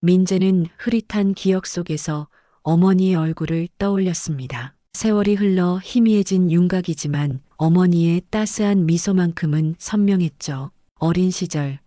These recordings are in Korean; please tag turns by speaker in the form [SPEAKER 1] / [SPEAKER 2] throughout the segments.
[SPEAKER 1] 민재는 흐릿한 기억 속에서 어머니의 얼굴을 떠올렸습니다. 세월이 흘러 희미해진 윤곽이지만 어머니의 따스한 미소만큼은 선명했죠. 어린 시절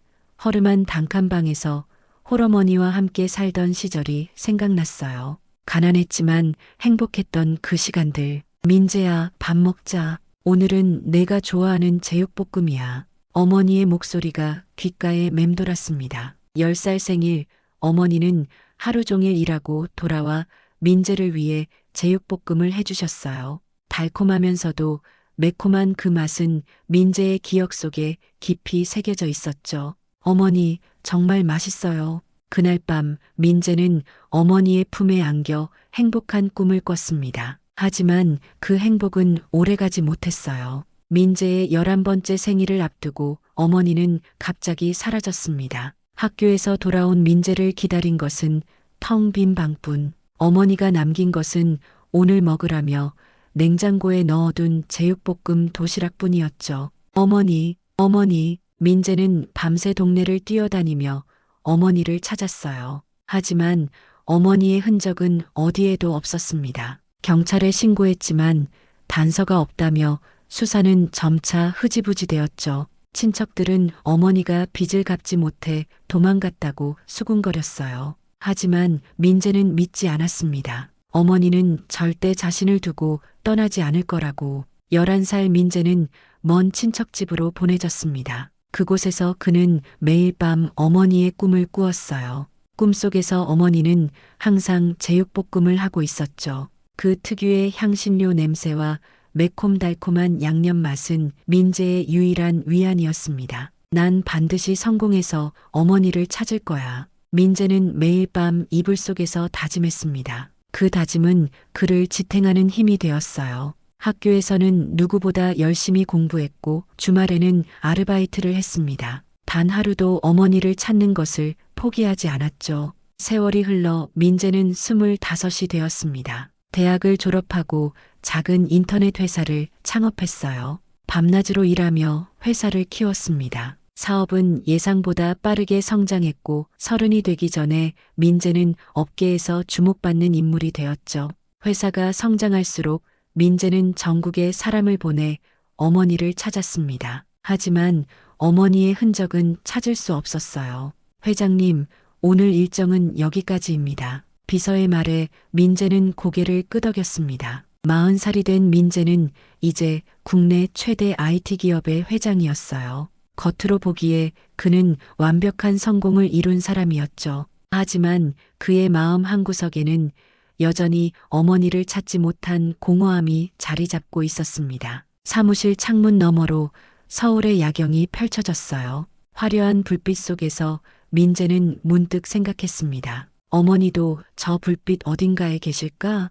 [SPEAKER 1] 허름한 단칸방에서 홀어머니와 함께 살던 시절이 생각났어요. 가난했지만 행복했던 그 시간들. 민재야, 밥 먹자. 오늘은 내가 좋아하는 제육볶음이야. 어머니의 목소리가 귓가에 맴돌았습니다. 10살 생일, 어머니는 하루 종일 일하고 돌아와 민재를 위해 제육볶음을 해주셨어요. 달콤하면서도 매콤한 그 맛은 민재의 기억 속에 깊이 새겨져 있었죠. 어머니, 정말 맛있어요. 그날 밤 민재는 어머니의 품에 안겨 행복한 꿈을 꿨습니다. 하지만 그 행복은 오래가지 못했어요. 민재의 11번째 생일을 앞두고 어머니는 갑자기 사라졌습니다. 학교에서 돌아온 민재를 기다린 것은 텅 빈 방뿐. 어머니가 남긴 것은 오늘 먹으라며 냉장고에 넣어둔 제육볶음 도시락뿐이었죠. 어머니, 어머니. 민재는 밤새 동네를 뛰어다니며 어머니를 찾았어요. 하지만 어머니의 흔적은 어디에도 없었습니다. 경찰에 신고했지만 단서가 없다며 수사는 점차 흐지부지 되었죠. 친척들은 어머니가 빚을 갚지 못해 도망갔다고 수군거렸어요. 하지만 민재는 믿지 않았습니다. 어머니는 절대 자신을 두고 떠나지 않을 거라고. 11살 민재는 먼 친척집으로 보내졌습니다. 그곳에서 그는 매일 밤 어머니의 꿈을 꾸었어요. 꿈속에서 어머니는 항상 제육볶음을 하고 있었죠. 그 특유의 향신료 냄새와 매콤달콤한 양념 맛은 민재의 유일한 위안이었습니다. 난 반드시 성공해서 어머니를 찾을 거야. 민재는 매일 밤 이불 속에서 다짐했습니다. 그 다짐은 그를 지탱하는 힘이 되었어요. 학교에서는 누구보다 열심히 공부했고 주말에는 아르바이트를 했습니다. 단 하루도 어머니를 찾는 것을 포기하지 않았죠. 세월이 흘러 민재는 25이 되었습니다. 대학을 졸업하고 작은 인터넷 회사를 창업했어요. 밤낮으로 일하며 회사를 키웠습니다. 사업은 예상보다 빠르게 성장했고 30이 되기 전에 민재는 업계에서 주목받는 인물이 되었죠. 회사가 성장할수록 민재는 전국에 사람을 보내 어머니를 찾았습니다. 하지만 어머니의 흔적은 찾을 수 없었어요. 회장님, 오늘 일정은 여기까지입니다. 비서의 말에 민재는 고개를 끄덕였습니다. 40살이 된 민재는 이제 국내 최대 IT 기업의 회장이었어요. 겉으로 보기에 그는 완벽한 성공을 이룬 사람이었죠. 하지만 그의 마음 한구석에는 여전히 어머니를 찾지 못한 공허함이 자리 잡고 있었습니다. 사무실 창문 너머로 서울의 야경이 펼쳐졌어요. 화려한 불빛 속에서 민재는 문득 생각했습니다. 어머니도 저 불빛 어딘가에 계실까?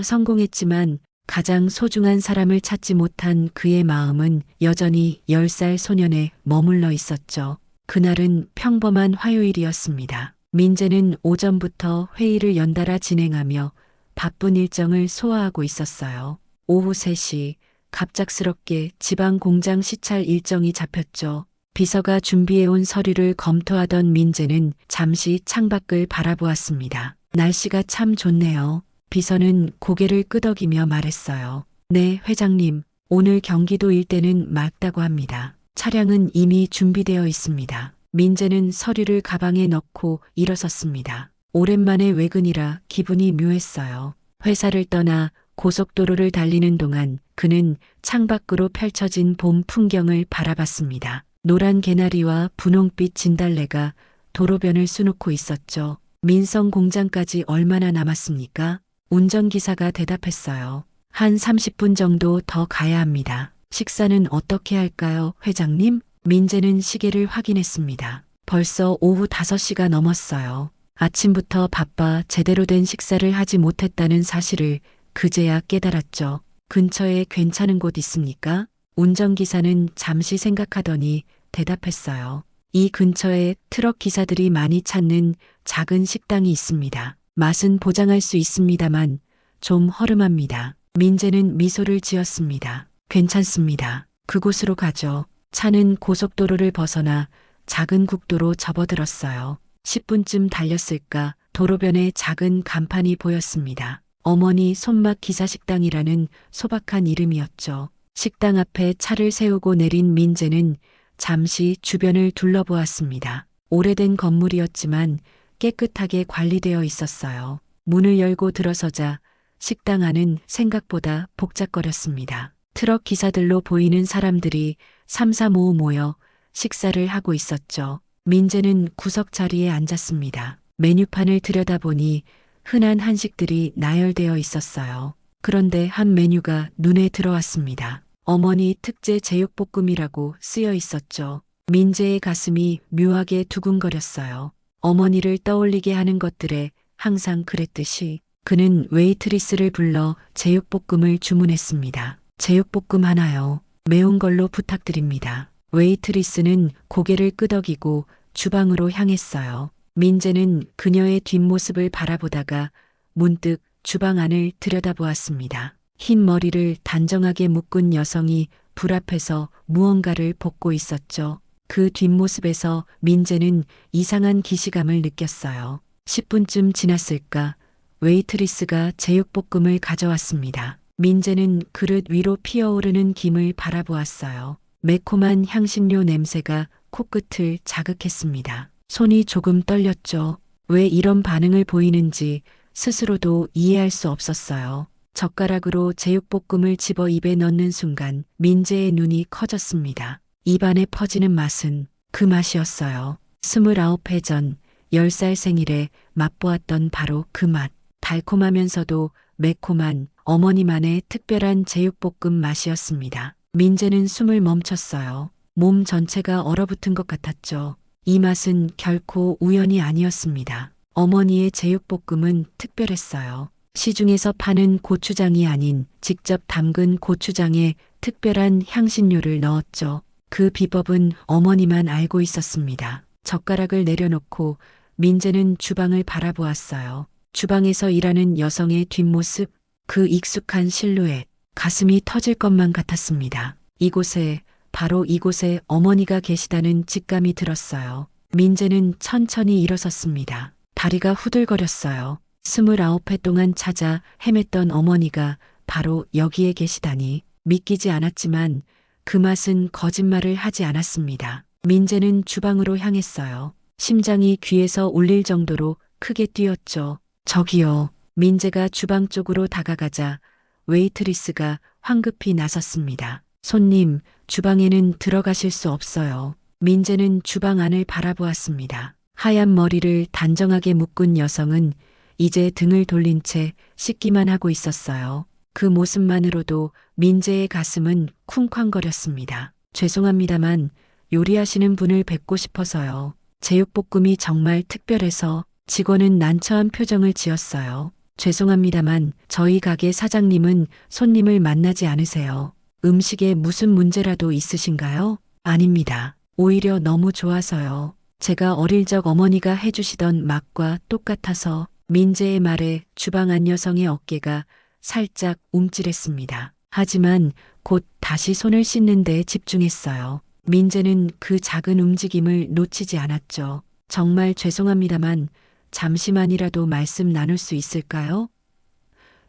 [SPEAKER 1] 성공했지만 가장 소중한 사람을 찾지 못한 그의 마음은 여전히 10살 소년에 머물러 있었죠. 그날은 평범한 화요일이었습니다. 민재는 오전부터 회의를 연달아 진행하며 바쁜 일정을 소화하고 있었어요. 오후 3시 갑작스럽게 지방 공장 시찰 일정이 잡혔죠. 비서가 준비해온 서류를 검토하던 민재는 잠시 창밖을 바라보았습니다. 날씨가 참 좋네요. 비서는 고개를 끄덕이며 말했어요. 네, 회장님. 오늘 경기도 일대는 맑다고 합니다. 차량은 이미 준비되어 있습니다. 민재는 서류를 가방에 넣고 일어섰습니다. 오랜만에 외근이라 기분이 묘했어요. 회사를 떠나 고속도로를 달리는 동안 그는 창밖으로 펼쳐진 봄 풍경을 바라봤습니다. 노란 개나리와 분홍빛 진달래가 도로변을 수놓고 있었죠. 민성 공장까지 얼마나 남았습니까? 운전기사가 대답했어요. 한 30분 정도 더 가야 합니다. 식사는 어떻게 할까요, 회장님? 민재는 시계를 확인했습니다. 벌써 오후 5시가 넘었어요. 아침부터 바빠 제대로 된 식사를 하지 못했다는 사실을 그제야 깨달았죠. 근처에 괜찮은 곳 있습니까? 운전기사는 잠시 생각하더니 대답했어요. 이 근처에 트럭 기사들이 많이 찾는 작은 식당이 있습니다. 맛은 보장할 수 있습니다만 좀 허름합니다. 민재는 미소를 지었습니다. 괜찮습니다. 그곳으로 가죠. 차는 고속도로를 벗어나 작은 국도로 접어들었어요. 10분쯤 달렸을까 도로변에 작은 간판이 보였습니다. 어머니 손맛 기사식당이라는 소박한 이름이었죠. 식당 앞에 차를 세우고 내린 민재는 잠시 주변을 둘러보았습니다. 오래된 건물이었지만 깨끗하게 관리되어 있었어요. 문을 열고 들어서자 식당 안은 생각보다 복잡거렸습니다. 트럭 기사들로 보이는 사람들이 삼삼오오 모여 식사를 하고 있었죠. 민재는 구석 자리에 앉았습니다. 메뉴판을 들여다보니 흔한 한식들이 나열되어 있었어요. 그런데 한 메뉴가 눈에 들어왔습니다. 어머니 특제 제육볶음이라고 쓰여 있었죠. 민재의 가슴이 묘하게 두근거렸어요. 어머니를 떠올리게 하는 것들에 항상 그랬듯이 그는 웨이트리스를 불러 제육볶음을 주문했습니다. 제육볶음 하나요. 매운 걸로 부탁드립니다. 웨이트리스는 고개를 끄덕이고 주방으로 향했어요. 민재는 그녀의 뒷모습을 바라보다가 문득 주방 안을 들여다보았습니다. 흰 머리를 단정하게 묶은 여성이 불 앞에서 무언가를 볶고 있었죠. 그 뒷모습에서 민재는 이상한 기시감을 느꼈어요. 10분쯤 지났을까 웨이트리스가 제육볶음을 가져왔습니다. 민재는 그릇 위로 피어오르는 김을 바라보았어요. 매콤한 향신료 냄새가 코끝을 자극했습니다. 손이 조금 떨렸죠. 왜 이런 반응을 보이는지 스스로도 이해할 수 없었어요. 젓가락으로 제육볶음을 집어 입에 넣는 순간 민재의 눈이 커졌습니다. 입안에 퍼지는 맛은 그 맛이었어요. 29해 전 10살 생일에 맛보았던 바로 그 맛. 달콤하면서도 매콤한 어머니만의 특별한 제육볶음 맛이었습니다. 민재는 숨을 멈췄어요. 몸 전체가 얼어붙은 것 같았죠. 이 맛은 결코 우연이 아니었습니다. 어머니의 제육볶음은 특별했어요. 시중에서 파는 고추장이 아닌 직접 담근 고추장에 특별한 향신료를 넣었죠. 그 비법은 어머니만 알고 있었습니다. 젓가락을 내려놓고 민재는 주방을 바라보았어요. 주방에서 일하는 여성의 뒷모습, 그 익숙한 실루엣, 가슴이 터질 것만 같았습니다. 바로 이곳에 어머니가 계시다는 직감이 들었어요. 민재는 천천히 일어섰습니다. 다리가 후들거렸어요. 29회 동안 찾아 헤맸던 어머니가 바로 여기에 계시다니 믿기지 않았지만 그 맛은 거짓말을 하지 않았습니다. 민재는 주방으로 향했어요. 심장이 귀에서 울릴 정도로 크게 뛰었죠. 저기요. 민재가 주방 쪽으로 다가가자 웨이트리스가 황급히 나섰습니다. 손님, 주방에는 들어가실 수 없어요. 민재는 주방 안을 바라보았습니다. 하얀 머리를 단정하게 묶은 여성은 이제 등을 돌린 채 씻기만 하고 있었어요. 그 모습만으로도 민재의 가슴은 쿵쾅거렸습니다. 죄송합니다만 요리하시는 분을 뵙고 싶어서요. 제육볶음이 정말 특별해서 직원은 난처한 표정을 지었어요. 죄송합니다만 저희 가게 사장님은 손님을 만나지 않으세요. 음식에 무슨 문제라도 있으신가요? 아닙니다. 오히려 너무 좋아서요. 제가 어릴 적 어머니가 해주시던 맛과 똑같아서. 민재의 말에 주방 안 여성의 어깨가 살짝 움찔했습니다. 하지만 곧 다시 손을 씻는 데 집중했어요. 민재는 그 작은 움직임을 놓치지 않았죠. 정말 죄송합니다만 잠시만이라도 말씀 나눌 수 있을까요?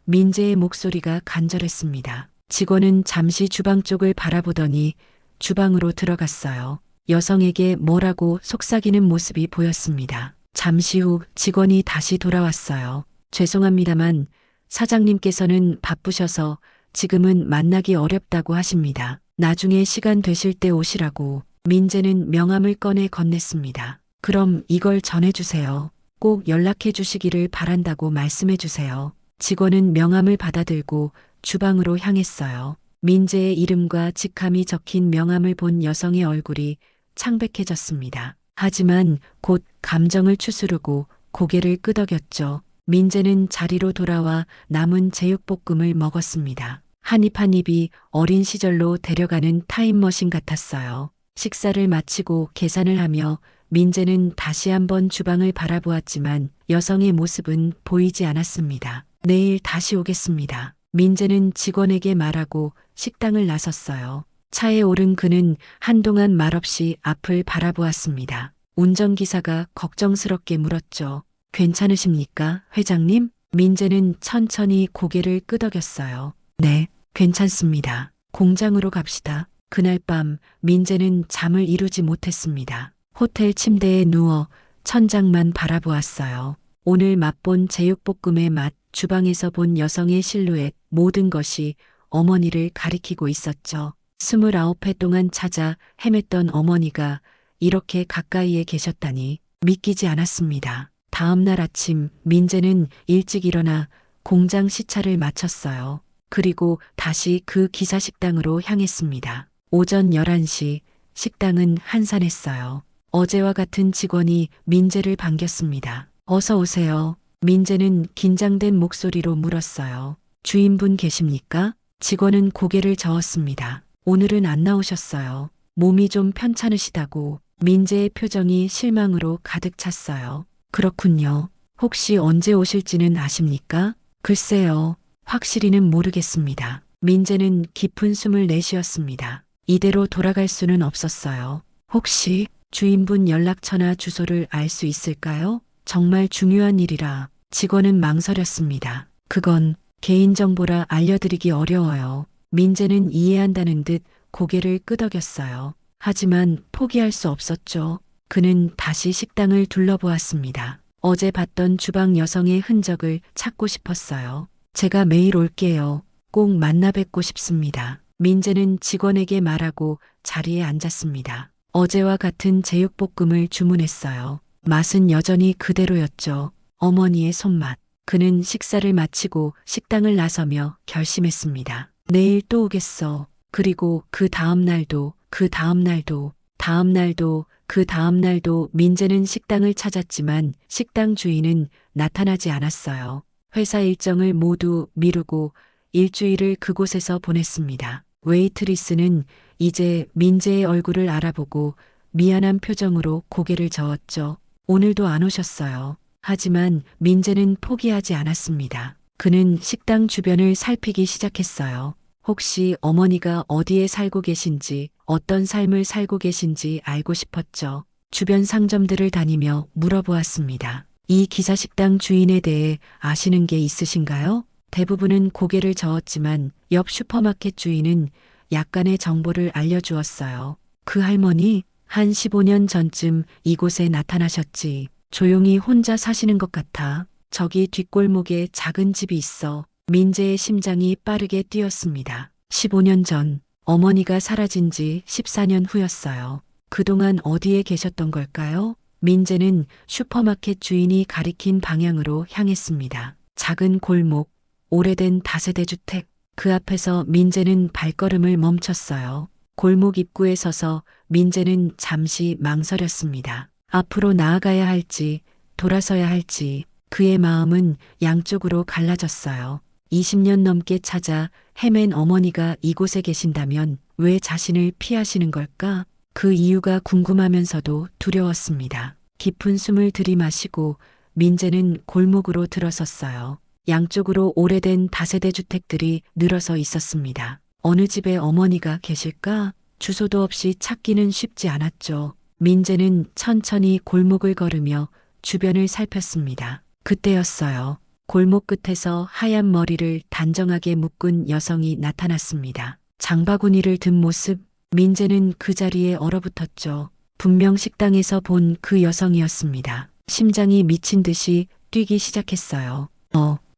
[SPEAKER 1] 민재의 목소리가 간절했습니다. 직원은 잠시 주방 쪽을 바라보더니 주방으로 들어갔어요. 여성에게 뭐라고 속삭이는 모습이 보였습니다. 잠시 후 직원이 다시 돌아왔어요. 죄송합니다만 사장님께서는 바쁘셔서 지금은 만나기 어렵다고 하십니다. 나중에 시간 되실 때 오시라고. 민재는 명함을 꺼내 건넸습니다. 그럼 이걸 전해주세요. 꼭 연락해 주시기를 바란다고 말씀해 주세요. 직원은 명함을 받아들고 주방으로 향했어요. 민재의 이름과 직함이 적힌 명함을 본 여성의 얼굴이 창백해졌습니다. 하지만 곧 감정을 추스르고 고개를 끄덕였죠. 민재는 자리로 돌아와 남은 제육볶음을 먹었습니다. 한 입 한 입이 어린 시절로 데려가는 타임머신 같았어요. 식사를 마치고 계산을 하며 민재는 다시 한번 주방을 바라보았지만 여성의 모습은 보이지 않았습니다. 내일 다시 오겠습니다. 민재는 직원에게 말하고 식당을 나섰어요. 차에 오른 그는 한동안 말없이 앞을 바라보았습니다. 운전기사가 걱정스럽게 물었죠. 괜찮으십니까, 회장님? 민재는 천천히 고개를 끄덕였어요. 네, 괜찮습니다. 공장으로 갑시다. 그날 밤 민재는 잠을 이루지 못했습니다. 호텔 침대에 누워 천장만 바라보았어요. 오늘 맛본 제육볶음의 맛, 주방에서 본 여성의 실루엣, 모든 것이 어머니를 가리키고 있었죠. 29회 동안 찾아 헤맸던 어머니가 이렇게 가까이에 계셨다니 믿기지 않았습니다. 다음 날 아침 민재는 일찍 일어나 공장 시차를 마쳤어요. 그리고 다시 그 기사 식당으로 향했습니다. 오전 11시 식당은 한산했어요. 어제와 같은 직원이 민재를 반겼습니다. 어서 오세요. 민재는 긴장된 목소리로 물었어요. 주인분 계십니까? 직원은 고개를 저었습니다. 오늘은 안 나오셨어요. 몸이 좀 편찮으시다고. 민재의 표정이 실망으로 가득 찼어요. 그렇군요. 혹시 언제 오실지는 아십니까? 글쎄요. 확실히는 모르겠습니다. 민재는 깊은 숨을 내쉬었습니다. 이대로 돌아갈 수는 없었어요. 혹시 주인분 연락처나 주소를 알 수 있을까요? 정말 중요한 일이라. 직원은 망설였습니다. 그건 개인정보라 알려드리기 어려워요. 민재는 이해한다는 듯 고개를 끄덕였어요. 하지만 포기할 수 없었죠. 그는 다시 식당을 둘러보았습니다. 어제 봤던 주방 여성의 흔적을 찾고 싶었어요. 제가 매일 올게요. 꼭 만나 뵙고 싶습니다. 민재는 직원에게 말하고 자리에 앉았습니다. 어제와 같은 제육볶음을 주문했어요. 맛은 여전히 그대로였죠. 어머니의 손맛. 그는 식사를 마치고 식당을 나서며 결심했습니다. 내일 또 오겠어. 그리고 그 다음 날도, 그 다음 날도, 다음 날도, 그 다음 날도 민재는 식당을 찾았지만 식당 주인은 나타나지 않았어요. 회사 일정을 모두 미루고 일주일을 그곳에서 보냈습니다. 웨이트리스는 이제 민재의 얼굴을 알아보고 미안한 표정으로 고개를 저었죠. 오늘도 안 오셨어요. 하지만 민재는 포기하지 않았습니다. 그는 식당 주변을 살피기 시작했어요. 혹시 어머니가 어디에 살고 계신지, 어떤 삶을 살고 계신지 알고 싶었죠. 주변 상점들을 다니며 물어보았습니다. 이 기사식당 주인에 대해 아시는 게 있으신가요? 대부분은 고개를 저었지만 옆 슈퍼마켓 주인은 약간의 정보를 알려주었어요. 그 할머니 한 15년 전쯤 이곳에 나타나셨지. 조용히 혼자 사시는 것 같아. 저기 뒷골목에 작은 집이 있어. 민재의 심장이 빠르게 뛰었습니다. 15년 전 어머니가 사라진 지 14년 후였어요. 그동안 어디에 계셨던 걸까요? 민재는 슈퍼마켓 주인이 가리킨 방향으로 향했습니다. 작은 골목, 오래된 다세대 주택. 그 앞에서 민재는 발걸음을 멈췄어요. 골목 입구에 서서 민재는 잠시 망설였습니다. 앞으로 나아가야 할지, 돌아서야 할지, 그의 마음은 양쪽으로 갈라졌어요. 20년 넘게 찾아 헤맨 어머니가 이곳에 계신다면 왜 자신을 피하시는 걸까? 그 이유가 궁금하면서도 두려웠습니다. 깊은 숨을 들이마시고 민재는 골목으로 들어섰어요. 양쪽으로 오래된 다세대 주택들이 늘어서 있었습니다. 어느 집에 어머니가 계실까? 주소도 없이 찾기는 쉽지 않았죠. 민재는 천천히 골목을 걸으며 주변을 살폈습니다. 그때였어요. 골목 끝에서 하얀 머리를 단정하게 묶은 여성이 나타났습니다. 장바구니를 든 모습, 민재는 그 자리에 얼어붙었죠. 분명 식당에서 본 그 여성이었습니다. 심장이 미친 듯이 뛰기 시작했어요.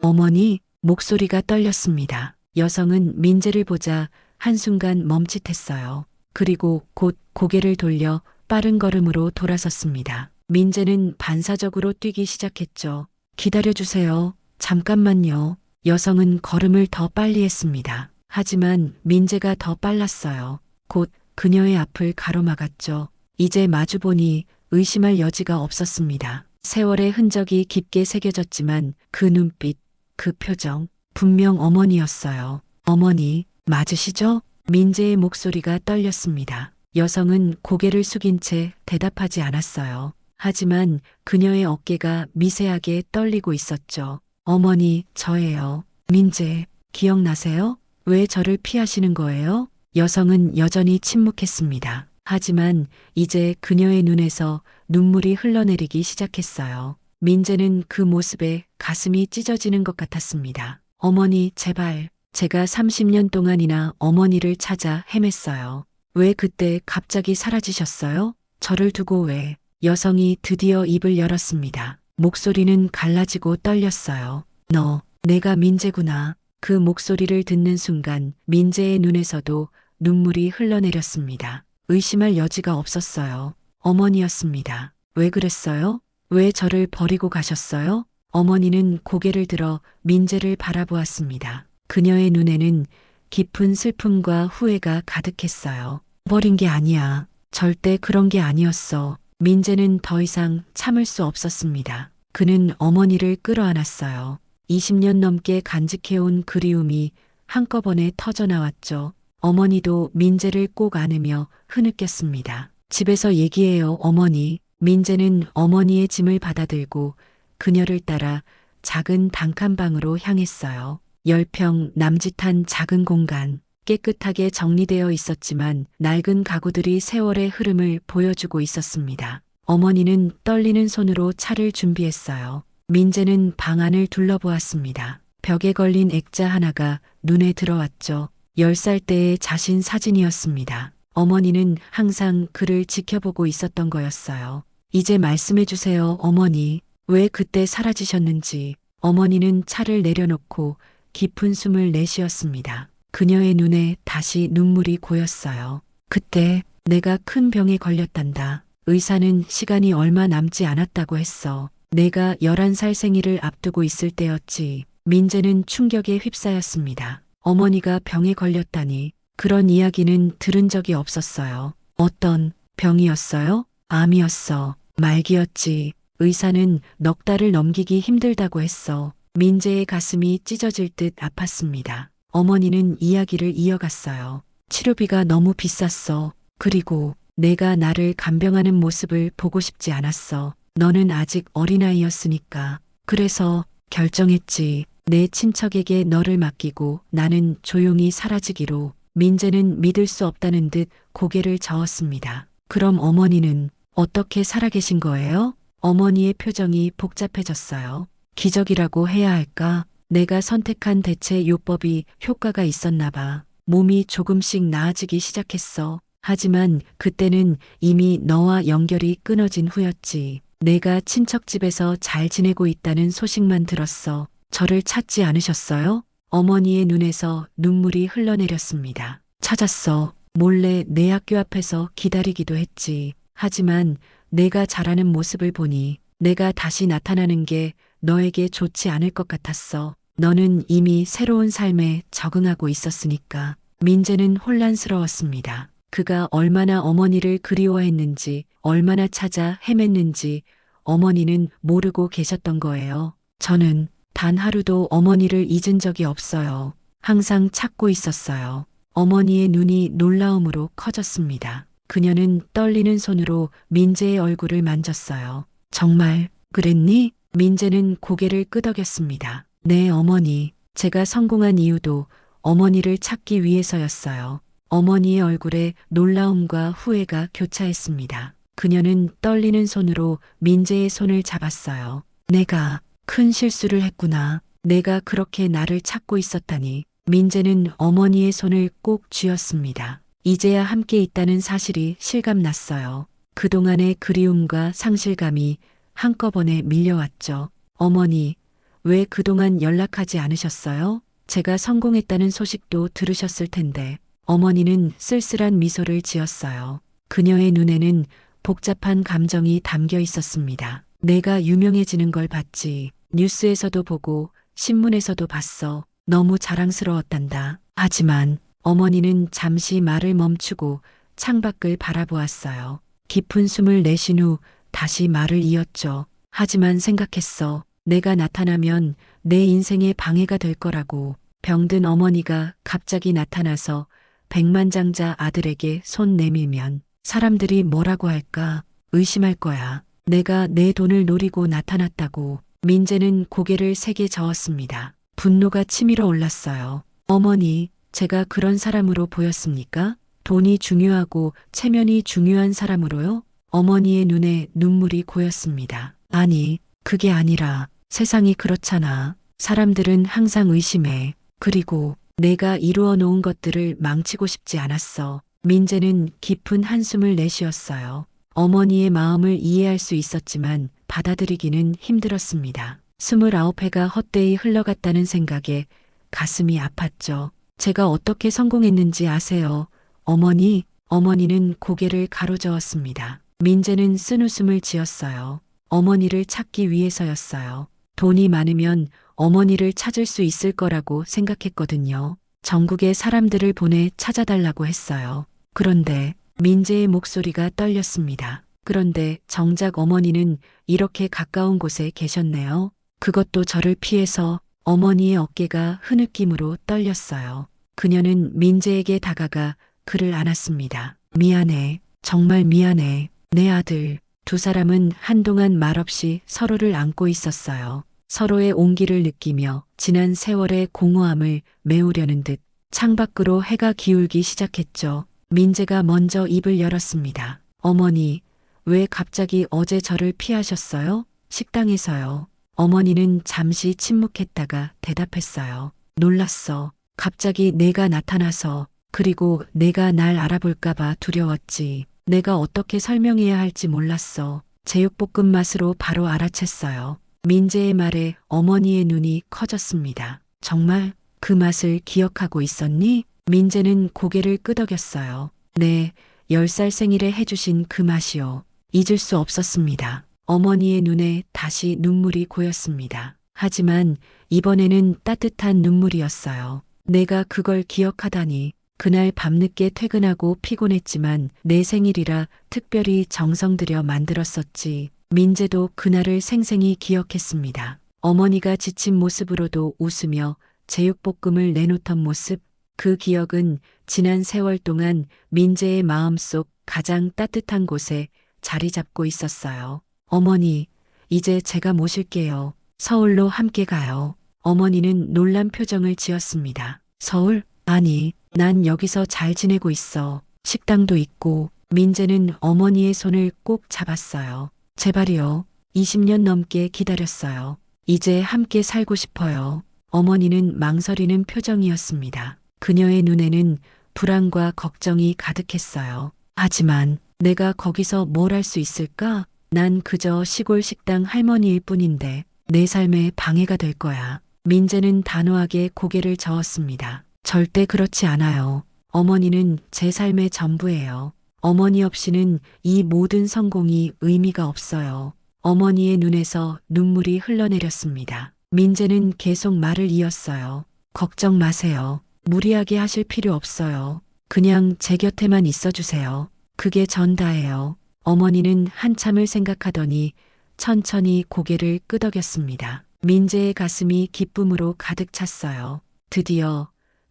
[SPEAKER 1] 어머니, 목소리가 떨렸습니다. 여성은 민재를 보자 한순간 멈칫했어요. 그리고 곧 고개를 돌려 빠른 걸음으로 돌아섰습니다. 민재는 반사적으로 뛰기 시작했죠. 기다려주세요. 잠깐만요. 여성은 걸음을 더 빨리 했습니다. 하지만 민재가 더 빨랐어요. 곧 그녀의 앞을 가로막았죠. 이제 마주보니 의심할 여지가 없었습니다. 세월의 흔적이 깊게 새겨졌지만 그 눈빛, 그 표정, 분명 어머니였어요. 어머니, 맞으시죠? 민재의 목소리가 떨렸습니다. 여성은 고개를 숙인 채 대답하지 않았어요. 하지만 그녀의 어깨가 미세하게 떨리고 있었죠. 어머니, 저예요. 민재, 기억나세요? 왜 저를 피하시는 거예요? 여성은 여전히 침묵했습니다. 하지만 이제 그녀의 눈에서 눈물이 흘러내리기 시작했어요. 민재는 그 모습에 가슴이 찢어지는 것 같았습니다. 어머니, 제발. 제가 30년 동안이나 어머니를 찾아 헤맸어요. 왜 그때 갑자기 사라지셨어요? 저를 두고 왜? 여성이 드디어 입을 열었습니다. 목소리는 갈라지고 떨렸어요. 너, 내가 민재구나. 그 목소리를 듣는 순간 민재의 눈에서도 눈물이 흘러내렸습니다. 의심할 여지가 없었어요. 어머니였습니다. 왜 그랬어요? 왜 저를 버리고 가셨어요? 어머니는 고개를 들어 민재를 바라보았습니다. 그녀의 눈에는 깊은 슬픔과 후회가 가득했어요. 버린 게 아니야. 절대 그런 게 아니었어. 민재는 더 이상 참을 수 없었습니다. 그는 어머니를 끌어안았어요. 20년 넘게 간직해온 그리움이 한꺼번에 터져나왔죠. 어머니도 민재를 꼭 안으며 흐느꼈습니다. 집에서 얘기해요, 어머니. 민재는 어머니의 짐을 받아들고 그녀를 따라 작은 단칸방으로 향했어요. 10평 남짓한 작은 공간. 깨끗하게 정리되어 있었지만 낡은 가구들이 세월의 흐름을 보여주고 있었습니다. 어머니는 떨리는 손으로 차를 준비했어요. 민재는 방 안을 둘러보았습니다. 벽에 걸린 액자 하나가 눈에 들어왔죠. 10살 때의 자신 사진이었습니다. 어머니는 항상 그를 지켜보고 있었던 거였어요. 이제 말씀해 주세요, 어머니. 왜 그때 사라지셨는지. 어머니는 차를 내려놓고 깊은 숨을 내쉬었습니다. 그녀의 눈에 다시 눈물이 고였어요. 그때 내가 큰 병에 걸렸단다. 의사는 시간이 얼마 남지 않았다고 했어. 내가 11살 생일을 앞두고 있을 때였지. 민재는 충격에 휩싸였습니다. 어머니가 병에 걸렸다니. 그런 이야기는 들은 적이 없었어요. 어떤 병이었어요? 암이었어. 말기였지. 의사는 넉 달을 넘기기 힘들다고 했어. 민재의 가슴이 찢어질 듯 아팠습니다. 어머니는 이야기를 이어갔어요. 치료비가 너무 비쌌어. 그리고 내가 나를 간병하는 모습을 보고 싶지 않았어. 너는 아직 어린아이였으니까. 그래서 결정했지. 내 친척에게 너를 맡기고 나는 조용히 사라지기로. 민재는 믿을 수 없다는 듯 고개를 저었습니다. 그럼 어머니는 어떻게 살아계신 거예요? 어머니의 표정이 복잡해졌어요. 기적이라고 해야 할까? 내가 선택한 대체 요법이 효과가 있었나 봐. 몸이 조금씩 나아지기 시작했어. 하지만 그때는 이미 너와 연결이 끊어진 후였지. 내가 친척집에서 잘 지내고 있다는 소식만 들었어. 저를 찾지 않으셨어요? 어머니의 눈에서 눈물이 흘러내렸습니다. 찾았어. 몰래 내 학교 앞에서 기다리기도 했지. 하지만 내가 자라는 모습을 보니 내가 다시 나타나는 게 너에게 좋지 않을 것 같았어. 너는 이미 새로운 삶에 적응하고 있었으니까. 민재는 혼란스러웠습니다. 그가 얼마나 어머니를 그리워했는지, 얼마나 찾아 헤맸는지 어머니는 모르고 계셨던 거예요. 저는 단 하루도 어머니를 잊은 적이 없어요. 항상 찾고 있었어요. 어머니의 눈이 놀라움으로 커졌습니다. 그녀는 떨리는 손으로 민재의 얼굴을 만졌어요. 정말 그랬니? 민재는 고개를 끄덕였습니다. 네, 어머니. 제가 성공한 이유도 어머니를 찾기 위해서였어요. 어머니의 얼굴에 놀라움과 후회가 교차했습니다. 그녀는 떨리는 손으로 민재의 손을 잡았어요. 내가 큰 실수를 했구나. 내가 그렇게 나를 찾고 있었다니. 민재는 어머니의 손을 꼭 쥐었습니다. 이제야 함께 있다는 사실이 실감났어요. 그동안의 그리움과 상실감이 한꺼번에 밀려왔죠. 어머니, 왜 그동안 연락하지 않으셨어요? 제가 성공했다는 소식도 들으셨을 텐데. 어머니는 쓸쓸한 미소를 지었어요. 그녀의 눈에는 복잡한 감정이 담겨 있었습니다. 내가 유명해지는 걸 봤지. 뉴스에서도 보고 신문에서도 봤어. 너무 자랑스러웠단다. 하지만 어머니는 잠시 말을 멈추고 창밖을 바라보았어요. 깊은 숨을 내쉰 후 다시 말을 이었죠. 하지만 생각했어. 내가 나타나면 내 인생에 방해가 될 거라고. 병든 어머니가 갑자기 나타나서 백만장자 아들에게 손 내밀면 사람들이 뭐라고 할까? 의심할 거야. 내가 내 돈을 노리고 나타났다고. 민재는 고개를 세게 저었습니다. 분노가 치밀어 올랐어요. 어머니, 제가 그런 사람으로 보였습니까? 돈이 중요하고 체면이 중요한 사람으로요? 어머니의 눈에 눈물이 고였습니다. 아니, 그게 아니라 세상이 그렇잖아. 사람들은 항상 의심해. 그리고 내가 이루어 놓은 것들을 망치고 싶지 않았어. 민재는 깊은 한숨을 내쉬었어요. 어머니의 마음을 이해할 수 있었지만 받아들이기는 힘들었습니다. 29회가 헛되이 흘러갔다는 생각에 가슴이 아팠죠. 제가 어떻게 성공했는지 아세요? 어머니, 어머니는 고개를 가로저었습니다. 민재는 쓴웃음을 지었어요. 어머니를 찾기 위해서였어요. 돈이 많으면 어머니를 찾을 수 있을 거라고 생각했거든요. 전국의 사람들을 보내 찾아달라고 했어요. 그런데 민재의 목소리가 떨렸습니다. 그런데 정작 어머니는 이렇게 가까운 곳에 계셨네요. 그것도 저를 피해서. 어머니의 어깨가 흐느낌으로 떨렸어요. 그녀는 민재에게 다가가 그를 안았습니다. 미안해. 정말 미안해. 내 아들. 두 사람은 한동안 말없이 서로를 안고 있었어요. 서로의 온기를 느끼며 지난 세월의 공허함을 메우려는 듯 창밖으로 해가 기울기 시작했죠. 민재가 먼저 입을 열었습니다. 어머니, 왜 갑자기 어제 저를 피하셨어요? 식당에서요. 어머니는 잠시 침묵했다가 대답했어요. 놀랐어. 갑자기 내가 나타나서. 그리고 내가 날 알아볼까봐 두려웠지. 내가 어떻게 설명해야 할지 몰랐어. 제육볶음 맛으로 바로 알아챘어요. 민재의 말에 어머니의 눈이 커졌습니다. 정말 그 맛을 기억하고 있었니? 민재는 고개를 끄덕였어요. 네, 10살 생일에 해주신 그 맛이요. 잊을 수 없었습니다. 어머니의 눈에 다시 눈물이 고였습니다. 하지만 이번에는 따뜻한 눈물이었어요. 내가 그걸 기억하다니. 그날 밤늦게 퇴근하고 피곤했지만 내 생일이라 특별히 정성 들여 만들었었지. 민재도 그날을 생생히 기억했습니다. 어머니가 지친 모습으로도 웃으며 제육볶음을 내놓던 모습, 그 기억은 지난 세월 동안 민재의 마음속 가장 따뜻한 곳에 자리 잡고 있었어요. 어머니, 이제 제가 모실게요. 서울로 함께 가요. 어머니는 놀란 표정을 지었습니다. 서울? 아니, 난 여기서 잘 지내고 있어. 식당도 있고. 민재는 어머니의 손을 꼭 잡았어요. 제발이요. 20년 넘게 기다렸어요. 이제 함께 살고 싶어요. 어머니는 망설이는 표정이었습니다. 그녀의 눈에는 불안과 걱정이 가득했어요. 하지만 내가 거기서 뭘 할 수 있을까? 난 그저 시골 식당 할머니일 뿐인데 내 삶에 방해가 될 거야. 민재는 단호하게 고개를 저었습니다. 절대 그렇지 않아요. 어머니는 제 삶의 전부예요. 어머니 없이는 이 모든 성공이 의미가 없어요. 어머니의 눈에서 눈물이 흘러내렸습니다. 민재는 계속 말을 이었어요. 걱정 마세요. 무리하게 하실 필요 없어요. 그냥 제 곁에만 있어주세요. 그게 전다예요. 어머니는 한참을 생각하더니 천천히 고개를 끄덕였습니다. 민재의 가슴이 기쁨으로 가득 찼어요.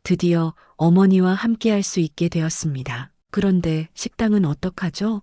[SPEAKER 1] 드디어 어머니와 함께 할 수 있게 되었습니다. 그런데 식당은 어떡하죠?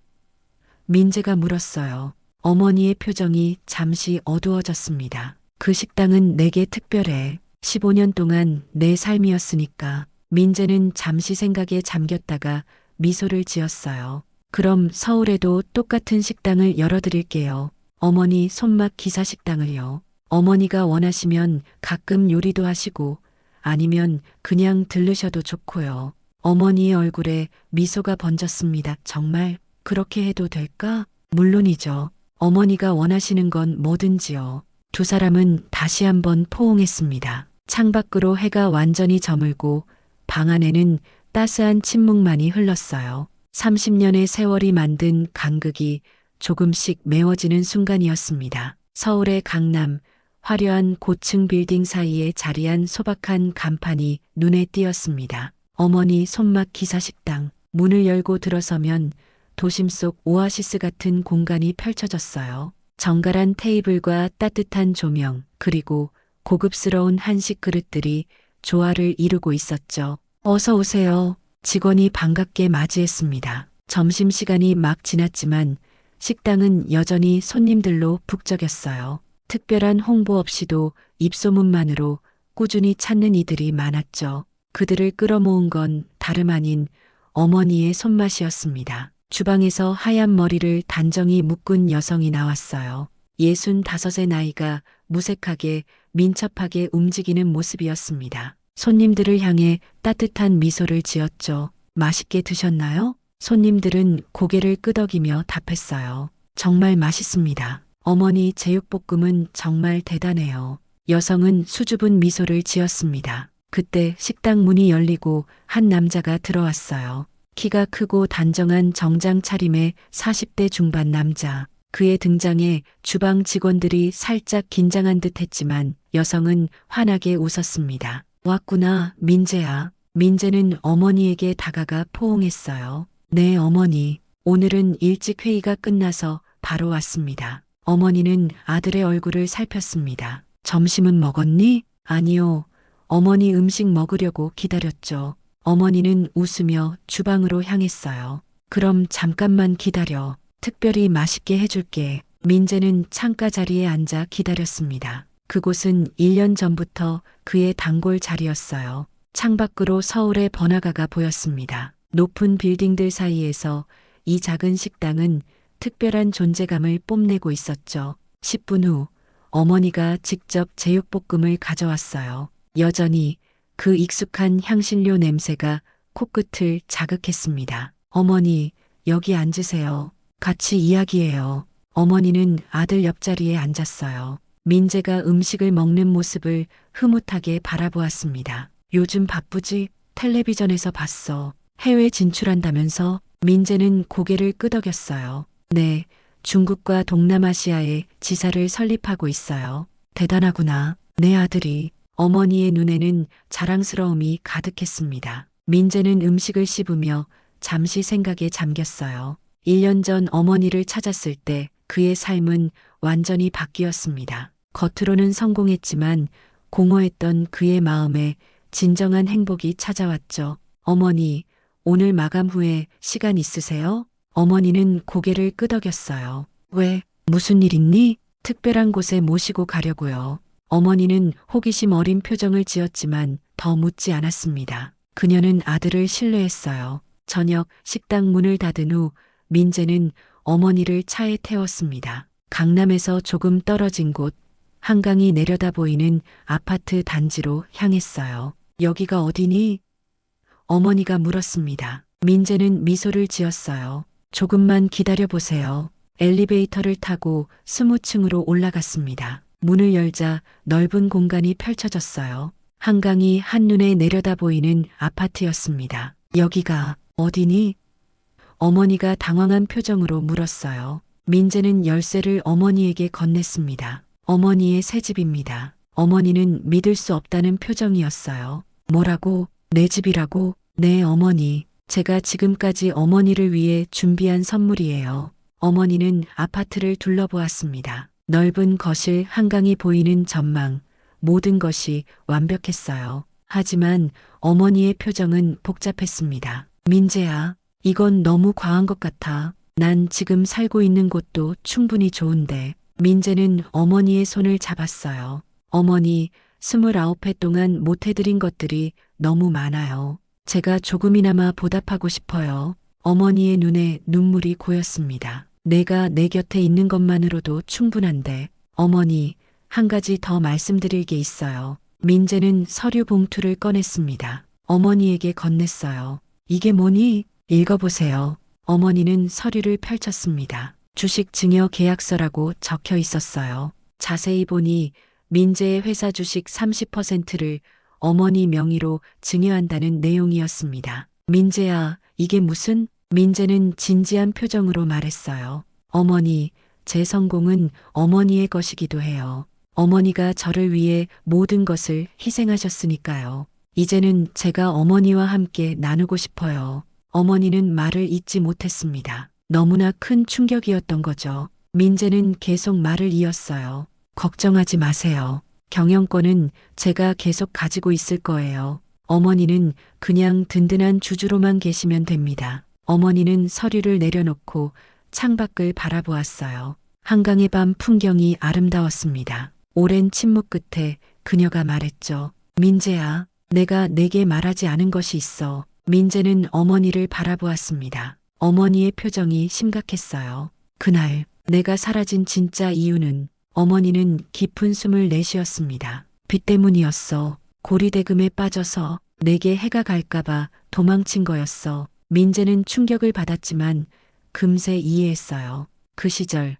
[SPEAKER 1] 민재가 물었어요. 어머니의 표정이 잠시 어두워졌습니다. 그 식당은 내게 특별해. 15년 동안 내 삶이었으니까. 민재는 잠시 생각에 잠겼다가 미소를 지었어요. 그럼 서울에도 똑같은 식당을 열어드릴게요. 어머니 손맛 기사식당을요. 어머니가 원하시면 가끔 요리도 하시고 아니면 그냥 들르셔도 좋고요. 어머니의 얼굴에 미소가 번졌습니다. 정말 그렇게 해도 될까? 물론이죠. 어머니가 원하시는 건 뭐든지요. 두 사람은 다시 한번 포옹했습니다. 창밖으로 해가 완전히 저물고 방 안에는 따스한 침묵만이 흘렀어요. 30년의 세월이 만든 간극이 조금씩 메워지는 순간이었습니다. 서울의 강남, 화려한 고층 빌딩 사이에 자리한 소박한 간판이 눈에 띄었습니다. 어머니 손맛 기사식당. 문을 열고 들어서면 도심 속 오아시스 같은 공간이 펼쳐졌어요. 정갈한 테이블과 따뜻한 조명, 그리고 고급스러운 한식 그릇들이 조화를 이루고 있었죠. 어서 오세요. 직원이 반갑게 맞이했습니다. 점심시간이 막 지났지만 식당은 여전히 손님들로 북적였어요. 특별한 홍보 없이도 입소문만으로 꾸준히 찾는 이들이 많았죠. 그들을 끌어모은 건 다름 아닌 어머니의 손맛이었습니다. 주방에서 하얀 머리를 단정히 묶은 여성이 나왔어요. 65의 나이가 무색하게 민첩하게 움직이는 모습이었습니다. 손님들을 향해 따뜻한 미소를 지었죠. 맛있게 드셨나요? 손님들은 고개를 끄덕이며 답했어요. 정말 맛있습니다. 어머니 제육볶음은 정말 대단해요. 여성은 수줍은 미소를 지었습니다. 그때 식당 문이 열리고 한 남자가 들어왔어요. 키가 크고 단정한 정장 차림의 40대 중반 남자. 그의 등장에 주방 직원들이 살짝 긴장한 듯 했지만 여성은 환하게 웃었습니다. 왔구나, 민재야. 민재는 어머니에게 다가가 포옹했어요. 네, 어머니. 오늘은 일찍 회의가 끝나서 바로 왔습니다. 어머니는 아들의 얼굴을 살폈습니다. 점심은 먹었니? 아니요. 어머니 음식 먹으려고 기다렸죠. 어머니는 웃으며 주방으로 향했어요. 그럼 잠깐만 기다려. 특별히 맛있게 해줄게. 민재는 창가 자리에 앉아 기다렸습니다. 그곳은 1년 전부터 그의 단골 자리였어요. 창밖으로 서울의 번화가가 보였습니다. 높은 빌딩들 사이에서 이 작은 식당은 특별한 존재감을 뽐내고 있었죠. 10분 후 어머니가 직접 제육볶음을 가져왔어요. 여전히 그 익숙한 향신료 냄새가 코끝을 자극했습니다. 어머니, 여기 앉으세요. 같이 이야기해요. 어머니는 아들 옆자리에 앉았어요. 민재가 음식을 먹는 모습을 흐뭇하게 바라보았습니다. 요즘 바쁘지? 텔레비전에서 봤어. 해외 진출한다면서? 민재는 고개를 끄덕였어요. 네, 중국과 동남아시아에 지사를 설립하고 있어요. 대단하구나. 내 아들이. 어머니의 눈에는 자랑스러움이 가득했습니다. 민재는 음식을 씹으며 잠시 생각에 잠겼어요. 1년 전 어머니를 찾았을 때 그의 삶은 완전히 바뀌었습니다. 겉으로는 성공했지만 공허했던 그의 마음에 진정한 행복이 찾아왔죠. 어머니, 오늘 마감 후에 시간 있으세요? 어머니는 고개를 끄덕였어요. 왜? 무슨 일 있니? 특별한 곳에 모시고 가려고요. 어머니는 호기심 어린 표정을 지었지만 더 묻지 않았습니다. 그녀는 아들을 신뢰했어요. 저녁 식당 문을 닫은 후 민재는 어머니를 차에 태웠습니다. 강남에서 조금 떨어진 곳, 한강이 내려다 보이는 아파트 단지로 향했어요. 여기가 어디니? 어머니가 물었습니다. 민재는 미소를 지었어요. 조금만 기다려보세요. 엘리베이터를 타고 20층으로 올라갔습니다. 문을 열자 넓은 공간이 펼쳐졌어요. 한강이 한눈에 내려다 보이는 아파트였습니다. 여기가 어디니? 어머니가 당황한 표정으로 물었어요. 민재는 열쇠를 어머니에게 건넸습니다. 어머니의 새 집입니다. 어머니는 믿을 수 없다는 표정이었어요. 뭐라고? 내 집이라고? 네, 어머니. 제가 지금까지 어머니를 위해 준비한 선물이에요. 어머니는 아파트를 둘러보았습니다. 넓은 거실, 한강이 보이는 전망, 모든 것이 완벽했어요. 하지만 어머니의 표정은 복잡했습니다. 민재야, 이건 너무 과한 것 같아. 난 지금 살고 있는 곳도 충분히 좋은데. 민재는 어머니의 손을 잡았어요. 어머니, 29회 동안 못해드린 것들이 너무 많아요. 제가 조금이나마 보답하고 싶어요. 어머니의 눈에 눈물이 고였습니다. 내가 내 곁에 있는 것만으로도 충분한데. 어머니, 한 가지 더 말씀드릴 게 있어요. 민재는 서류 봉투를 꺼냈습니다. 어머니에게 건넸어요. 이게 뭐니? 읽어보세요. 어머니는 서류를 펼쳤습니다. 주식 증여 계약서라고 적혀 있었어요. 자세히 보니 민재의 회사 주식 30%를 어머니 명의로 증여한다는 내용이었습니다. 민재야, 이게 무슨? 민재는 진지한 표정으로 말했어요. 어머니, 제 성공은 어머니의 것이기도 해요. 어머니가 저를 위해 모든 것을 희생하셨으니까요. 이제는 제가 어머니와 함께 나누고 싶어요. 어머니는 말을 잇지 못했습니다. 너무나 큰 충격이었던 거죠. 민재는 계속 말을 이었어요. 걱정하지 마세요. 경영권은 제가 계속 가지고 있을 거예요. 어머니는 그냥 든든한 주주로만 계시면 됩니다. 어머니는 서류를 내려놓고 창밖을 바라보았어요. 한강의 밤 풍경이 아름다웠습니다. 오랜 침묵 끝에 그녀가 말했죠. 민재야, 내가 내게 말하지 않은 것이 있어. 민재는 어머니를 바라보았습니다. 어머니의 표정이 심각했어요. 그날 내가 사라진 진짜 이유는 어머니는 깊은 숨을 내쉬었습니다. 빚 때문이었어. 고리대금에 빠져서 내게 해가 갈까봐 도망친 거였어. 민재는 충격을 받았지만 금세 이해했어요. 그 시절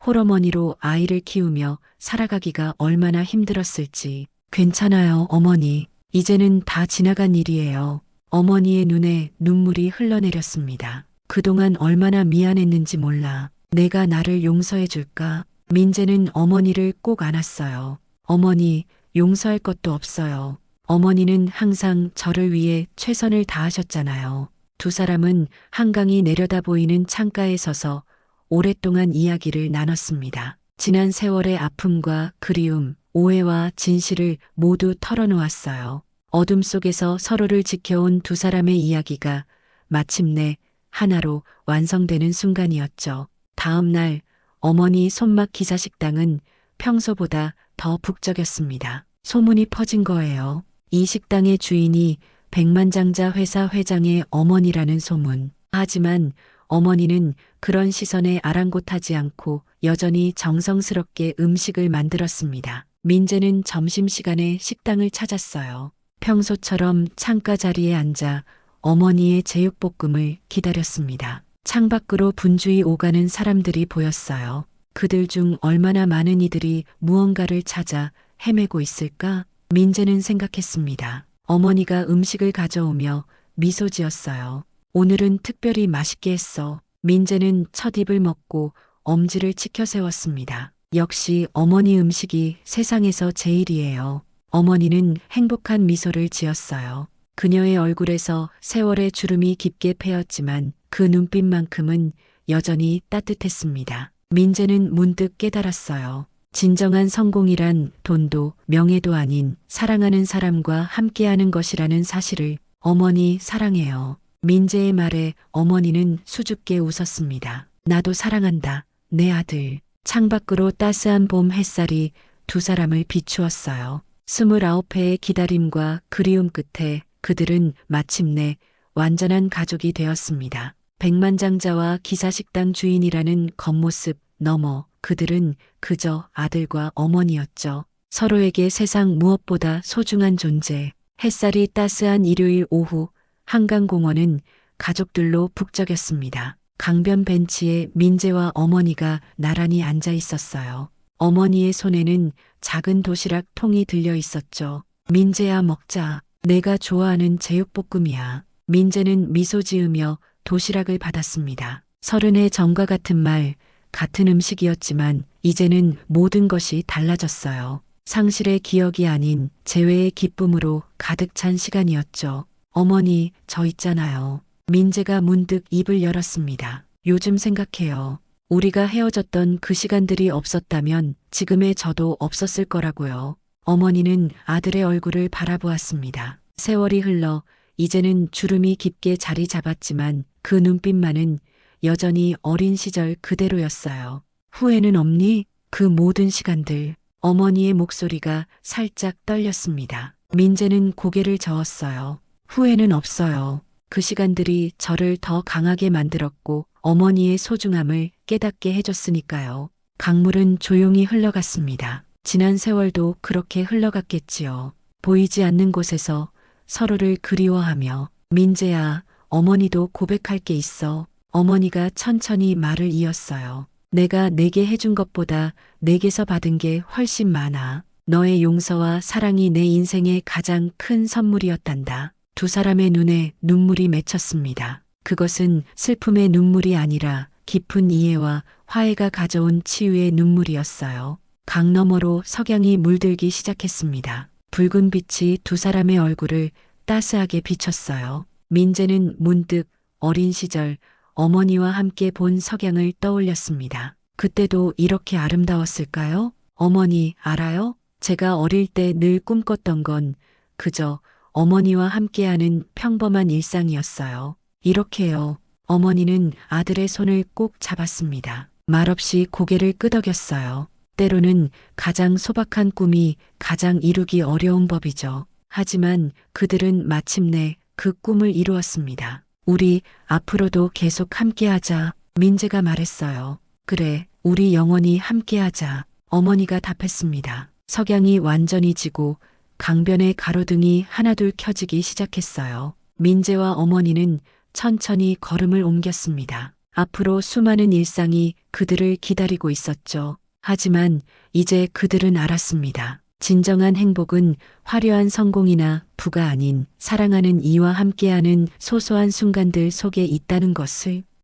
[SPEAKER 1] 홀어머니로 아이를 키우며 살아가기가 얼마나 힘들었을지. 괜찮아요, 어머니. 이제는 다 지나간 일이에요. 어머니의 눈에 눈물이 흘러내렸습니다. 그동안 얼마나 미안했는지 몰라. 내가 나를 용서해 줄까? 민재는 어머니를 꼭 안았어요. 어머니, 용서할 것도 없어요. 어머니는 항상 저를 위해 최선을 다하셨잖아요. 두 사람은 한강이 내려다 보이는 창가에 서서 오랫동안 이야기를 나눴습니다. 지난 세월의 아픔과 그리움, 오해와 진실을 모두 털어놓았어요. 어둠 속에서 서로를 지켜온 두 사람의 이야기가 마침내 하나로 완성되는 순간이었죠. 다음 날 어머니 손맛 기사식당은 평소보다 더 북적였습니다. 소문이 퍼진 거예요. 이 식당의 주인이 백만장자 회사 회장의 어머니라는 소문. 하지만 어머니는 그런 시선에 아랑곳하지 않고 여전히 정성스럽게 음식을 만들었습니다. 민재는 점심시간에 식당을 찾았어요. 평소처럼 창가 자리에 앉아 어머니의 제육볶음을 기다렸습니다. 창밖으로 분주히 오가는 사람들이 보였어요. 그들 중 얼마나 많은 이들이 무언가를 찾아 헤매고 있을까? 민재는 생각했습니다. 어머니가 음식을 가져오며 미소 지었어요. 오늘은 특별히 맛있게 했어. 민재는 첫 입을 먹고 엄지를 치켜 세웠습니다. 역시 어머니 음식이 세상에서 제일이에요. 어머니는 행복한 미소를 지었어요. 그녀의 얼굴에서 세월의 주름이 깊게 패였지만 그 눈빛만큼은 여전히 따뜻했습니다. 민재는 문득 깨달았어요. 진정한 성공이란 돈도 명예도 아닌 사랑하는 사람과 함께하는 것이라는 사실을. 어머니 사랑해요. 민재의 말에 어머니는 수줍게 웃었습니다. 나도 사랑한다, 내 아들. 창밖으로 따스한 봄 햇살이 두 사람을 비추었어요. 29회의 기다림과 그리움 끝에 그들은 마침내 완전한 가족이 되었습니다. 백만장자와 기사식당 주인이라는 겉모습 너머 그들은 그저 아들과 어머니였죠. 서로에게 세상 무엇보다 소중한 존재. 햇살이 따스한 일요일 오후 한강공원은 가족들로 북적였습니다. 강변 벤치에 민재와 어머니가 나란히 앉아 있었어요. 어머니의 손에는 작은 도시락 통이 들려 있었죠. 민재야, 먹자. 내가 좋아하는 제육볶음이야. 민재는 미소 지으며 도시락을 받았습니다. 30의 전과 같은 말, 같은 음식이었지만 이제는 모든 것이 달라졌어요. 상실의 기억이 아닌 재회의 기쁨으로 가득 찬 시간이었죠. 어머니, 저 있잖아요. 민재가 문득 입을 열었습니다. 요즘 생각해요. 우리가 헤어졌던 그 시간들이 없었다면 지금의 저도 없었을 거라고요. 어머니는 아들의 얼굴을 바라보았습니다. 세월이 흘러 이제는 주름이 깊게 자리 잡았지만 그 눈빛만은 여전히 어린 시절 그대로였어요. 후회는 없니? 그 모든 시간들. 어머니의 목소리가 살짝 떨렸습니다. 민재는 고개를 저었어요. 후회는 없어요. 그 시간들이 저를 더 강하게 만들었고 어머니의 소중함을 깨닫게 해줬으니까요. 강물은 조용히 흘러갔습니다. 지난 세월도 그렇게 흘러갔겠지요. 보이지 않는 곳에서 서로를 그리워하며. 민재야, 어머니도 고백할 게 있어. 어머니가 천천히 말을 이었어요. 내가 내게 해준 것보다 내게서 받은 게 훨씬 많아. 너의 용서와 사랑이 내 인생의 가장 큰 선물이었단다. 두 사람의 눈에 눈물이 맺혔습니다. 그것은 슬픔의 눈물이 아니라 깊은 이해와 화해가 가져온 치유의 눈물이었어요. 강 너머로 석양이 물들기 시작했습니다. 붉은 빛이 두 사람의 얼굴을 따스하게 비췄어요. 민재는 문득 어린 시절 어머니와 함께 본 석양을 떠올렸습니다. 그때도 이렇게 아름다웠을까요? 어머니, 알아요? 제가 어릴 때 늘 꿈꿨던 건 그저 어머니와 함께하는 평범한 일상이었어요. 이렇게요. 어머니는 아들의 손을 꼭 잡았습니다. 말없이 고개를 끄덕였어요. 때로는 가장 소박한 꿈이 가장 이루기 어려운 법이죠. 하지만 그들은 마침내 그 꿈을 이루었습니다. 우리 앞으로도 계속 함께하자. 민재가 말했어요. 그래, 우리 영원히 함께하자. 어머니가 답했습니다. 석양이 완전히 지고 강변의 가로등이 하나둘 켜지기 시작했어요. 민재와 어머니는 천천히 걸음을 옮겼습니다. 앞으로 수많은 일상이 그들을 기다리고 있었죠. 하지만 이제 그들은 알았습니다. 진정한 행복은 화려한 성공이나 부가 아닌 사랑하는 이와 함께하는 소소한 순간들 속에 있다는 것을.